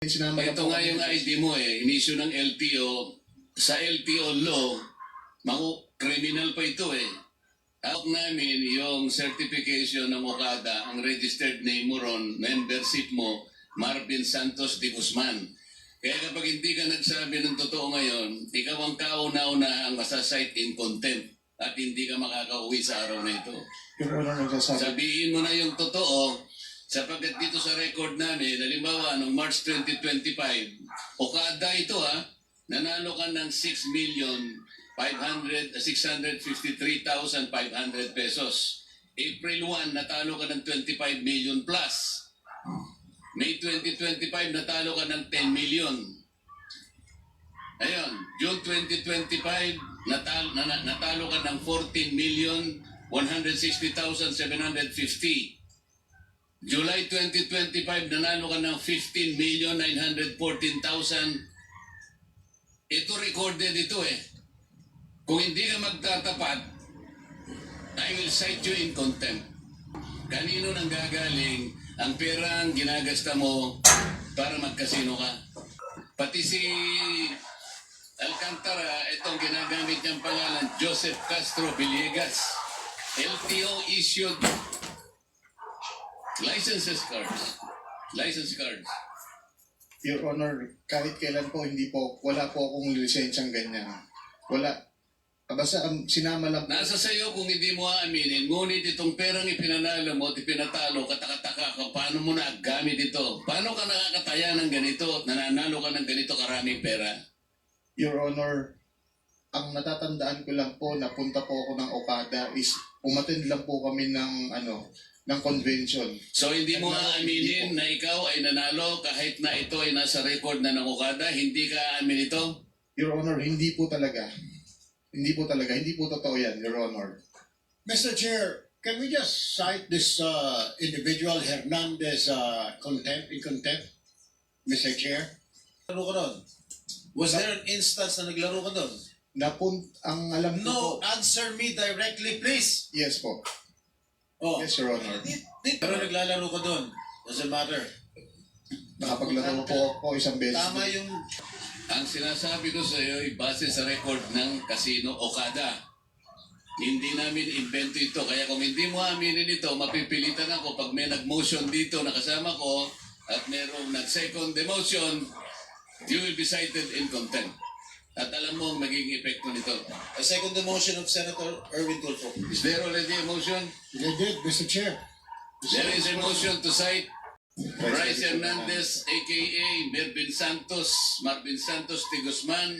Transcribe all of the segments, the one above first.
Ito nga yung ID mo inisyu ng LTO. Sa LTO law, criminal pa ito Out namin yung certification ng Okada, ang registered name mo ron, membership mo, Marvin Santos de Guzman. Kaya kapag hindi ka nagsabi ng totoo ngayon, ikaw ang kauna-una ang masasite in contempt at hindi ka makakauwi sa araw na ito. Sabihin mo na yung totoo, sapagkat dito sa record namin, halimbawa, noong March 2025, Okada ito nanalo ka ng 6,653,500 pesos. April 1, natalo ka ng 25 million plus. May 2025, natalo ka ng 10 million. Ayun, June 2025, natalo ka ng 14,160,750. July 2025, nanalo ka ng 15,914,000. Ito recorded ito Kung hindi ka magtatapat, I will cite you in contempt. Kanino nang gagaling ang perang ginagasta mo para magkasino ka? Pati si Alcantara, itong ginagamit niyang pangalan, Joseph Castro Villegas. LTO issued license cards. Your Honor, kahit kailan po, wala po akong lisensyang ganyan. Wala. Basta sinama lang po. Nasa sayo kung hindi mo aaminin, ngunit itong perang ipinanalo mo at ipinatalo, katakataka ka, paano mo nagamit ito? Paano ka nakakataya ng ganito at nananalo ka ng ganito karaming pera? Your Honor, ang natatandaan ko lang po, napunta po ako ng Okada is umattend lang po kami ng convention. So hindi mo aaminin na ikaw ay nanalo kahit na ito ay nasa record na ng Okada, hindi ka aamin ito? Your Honor, hindi po talaga. Hindi po totoo yan, Your Honor. Mr. Chair, can we just cite this individual Hernandez in contempt, Mr. Chair? Naglaro ka doon? Was there an instance na naglaro ka doon? Ang alam ko po, No, answer me directly, please. yes po. Oh. Yes, Your Honor. Pero naglalaro ka doon. Doesn't matter. Nakapaglaro po ako isang beses. Tama yung... Ang sinasabi ko sa iyo ay base sa record ng Casino Okada. Hindi namin invento ito. Kaya kung hindi mo aminin ito, mapipilitan ako pag may nag-motion dito na kasama ko at merong nag-second demotion, you will be cited in contempt. At alam mo ang magiging epekto nito. A second the motion of Senator Erwin Tulfo. Is there already a motion? They did, Mr. Chair. There is a motion to cite Bryce Hernandez, a.k.a. Marvin Santos de Guzman,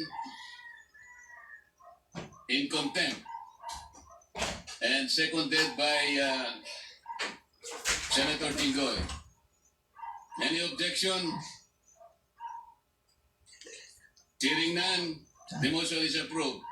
in contempt. And seconded by Senator Tinggoy. Any objection? Hearing none, the motion is approved.